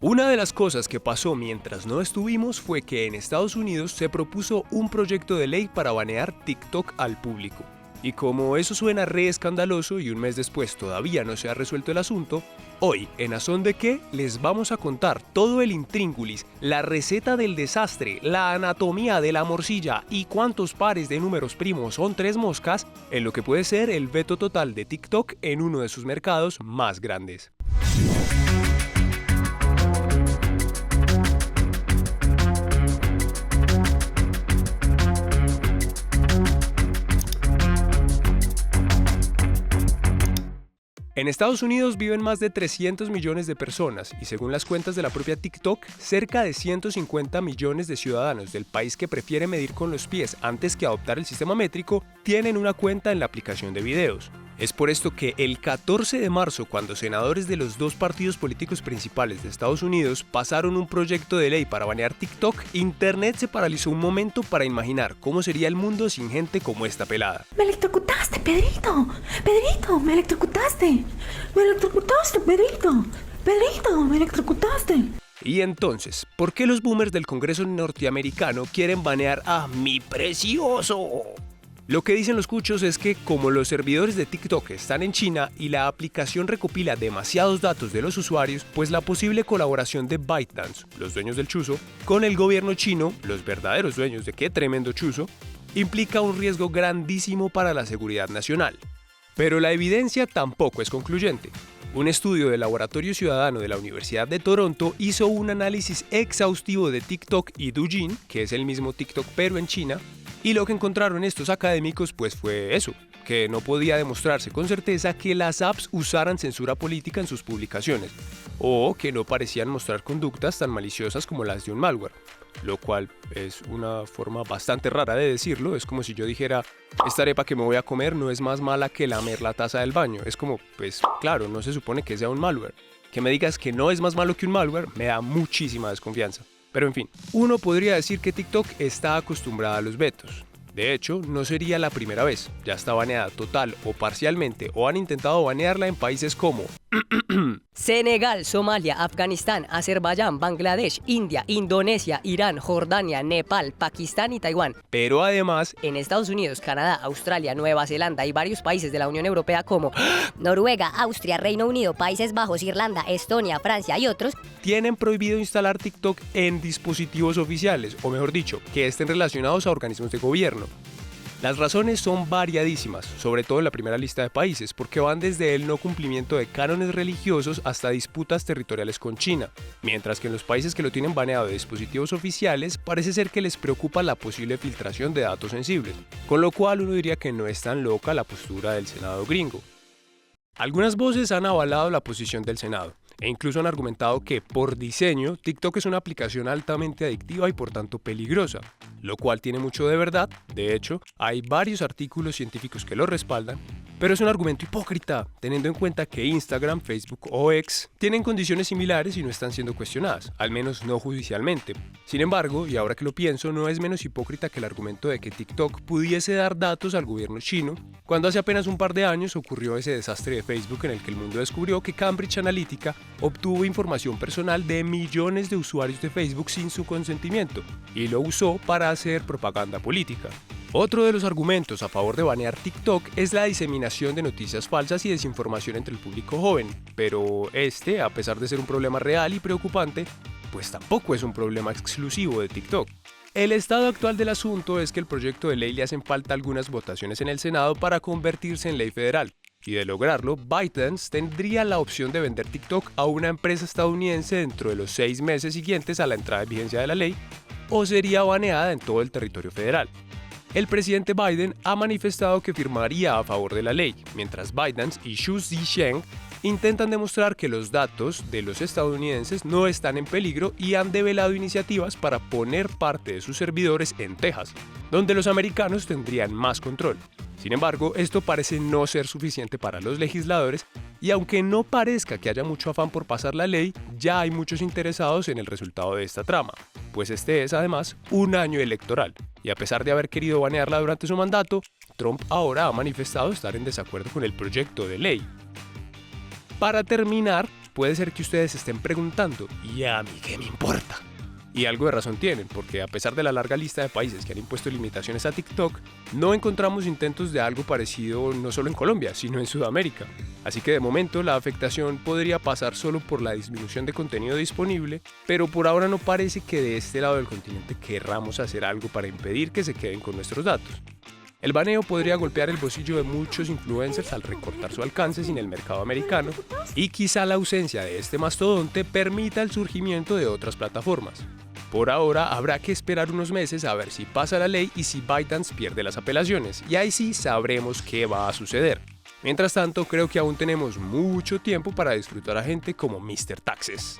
Una de las cosas que pasó mientras no estuvimos fue que en Estados Unidos se propuso un proyecto de ley para banear TikTok al público. Y como eso suena re escandaloso y un mes después todavía no se ha resuelto el asunto, hoy, en ¿A Son de qué?, les vamos a contar todo el intríngulis, la receta del desastre, la anatomía de la morcilla y cuántos pares de números primos son 3 moscas en lo que puede ser el veto total de TikTok en uno de sus mercados más grandes. En Estados Unidos viven más de 300 millones de personas y según las cuentas de la propia TikTok, cerca de 150 millones de ciudadanos del país que prefiere medir con los pies antes que adoptar el sistema métrico tienen una cuenta en la aplicación de videos. Es por esto que el 14 de marzo, cuando senadores de los 2 partidos políticos principales de Estados Unidos pasaron un proyecto de ley para banear TikTok, Internet se paralizó un momento para imaginar cómo sería el mundo sin gente como esta pelada. ¡Me electrocutaste, Pedrito! ¡Pedrito, me electrocutaste! ¡Me electrocutaste, Pedrito! ¡Pedrito, me electrocutaste! Y entonces, ¿por qué los boomers del Congreso norteamericano quieren banear a mi precioso? Lo que dicen los cuchos es que como los servidores de TikTok están en China y la aplicación recopila demasiados datos de los usuarios, pues la posible colaboración de ByteDance, los dueños del chuzo, con el gobierno chino, los verdaderos dueños de qué tremendo chuzo, implica un riesgo grandísimo para la seguridad nacional. Pero la evidencia tampoco es concluyente. Un estudio del Laboratorio Ciudadano de la Universidad de Toronto hizo un análisis exhaustivo de TikTok y Douyin, que es el mismo TikTok pero en China, y lo que encontraron estos académicos pues fue eso, que no podía demostrarse con certeza que las apps usaran censura política en sus publicaciones, o que no parecían mostrar conductas tan maliciosas como las de un malware, lo cual es una forma bastante rara de decirlo. Es como si yo dijera, esta arepa que me voy a comer no es más mala que lamer la taza del baño. Es como, pues claro, no se supone que sea un malware. Que me digas que no es más malo que un malware me da muchísima desconfianza. Pero en fin, uno podría decir que TikTok está acostumbrada a los vetos. De hecho, no sería la primera vez. Ya está baneada total o parcialmente o han intentado banearla en países como Senegal, Somalia, Afganistán, Azerbaiyán, Bangladesh, India, Indonesia, Irán, Jordania, Nepal, Pakistán y Taiwán. Pero además, en Estados Unidos, Canadá, Australia, Nueva Zelanda y varios países de la Unión Europea como Noruega, Austria, Reino Unido, Países Bajos, Irlanda, Estonia, Francia y otros, tienen prohibido instalar TikTok en dispositivos oficiales, o mejor dicho, que estén relacionados a organismos de gobierno. Las razones son variadísimas, sobre todo en la primera lista de países, porque van desde el no cumplimiento de cánones religiosos hasta disputas territoriales con China, mientras que en los países que lo tienen baneado de dispositivos oficiales parece ser que les preocupa la posible filtración de datos sensibles, con lo cual uno diría que no es tan loca la postura del Senado gringo. Algunas voces han avalado la posición del Senado, e incluso han argumentado que, por diseño, TikTok es una aplicación altamente adictiva y por tanto peligrosa, lo cual tiene mucho de verdad. De hecho, hay varios artículos científicos que lo respaldan, pero es un argumento hipócrita, teniendo en cuenta que Instagram, Facebook o X tienen condiciones similares y no están siendo cuestionadas, al menos no judicialmente. Sin embargo, y ahora que lo pienso, no es menos hipócrita que el argumento de que TikTok pudiese dar datos al gobierno chino, cuando hace apenas un par de años ocurrió ese desastre de Facebook en el que el mundo descubrió que Cambridge Analytica obtuvo información personal de millones de usuarios de Facebook sin su consentimiento y lo usó para hacer propaganda política. Otro de los argumentos a favor de banear TikTok es la diseminación de noticias falsas y desinformación entre el público joven, pero a pesar de ser un problema real y preocupante, pues tampoco es un problema exclusivo de TikTok. El estado actual del asunto es que el proyecto de ley le hacen falta algunas votaciones en el Senado para convertirse en ley federal. Y de lograrlo, ByteDance tendría la opción de vender TikTok a una empresa estadounidense dentro de los 6 meses siguientes a la entrada en vigencia de la ley, o sería baneada en todo el territorio federal. El presidente Biden ha manifestado que firmaría a favor de la ley, mientras ByteDance y Xu Zhisheng intentan demostrar que los datos de los estadounidenses no están en peligro y han develado iniciativas para poner parte de sus servidores en Texas, donde los americanos tendrían más control. Sin embargo, esto parece no ser suficiente para los legisladores y aunque no parezca que haya mucho afán por pasar la ley, ya hay muchos interesados en el resultado de esta trama, pues este es además un año electoral y a pesar de haber querido banearla durante su mandato, Trump ahora ha manifestado estar en desacuerdo con el proyecto de ley. Para terminar, puede ser que ustedes se estén preguntando, ¿y a mí qué me importa? Y algo de razón tienen, porque a pesar de la larga lista de países que han impuesto limitaciones a TikTok, no encontramos intentos de algo parecido no solo en Colombia, sino en Sudamérica. Así que de momento la afectación podría pasar solo por la disminución de contenido disponible, pero por ahora no parece que de este lado del continente querramos hacer algo para impedir que se queden con nuestros datos. El baneo podría golpear el bolsillo de muchos influencers al recortar su alcance sin el mercado americano, y quizá la ausencia de este mastodonte permita el surgimiento de otras plataformas. Por ahora habrá que esperar unos meses a ver si pasa la ley y si ByteDance pierde las apelaciones, y ahí sí sabremos qué va a suceder. Mientras tanto, creo que aún tenemos mucho tiempo para disfrutar a gente como Mr. Taxes.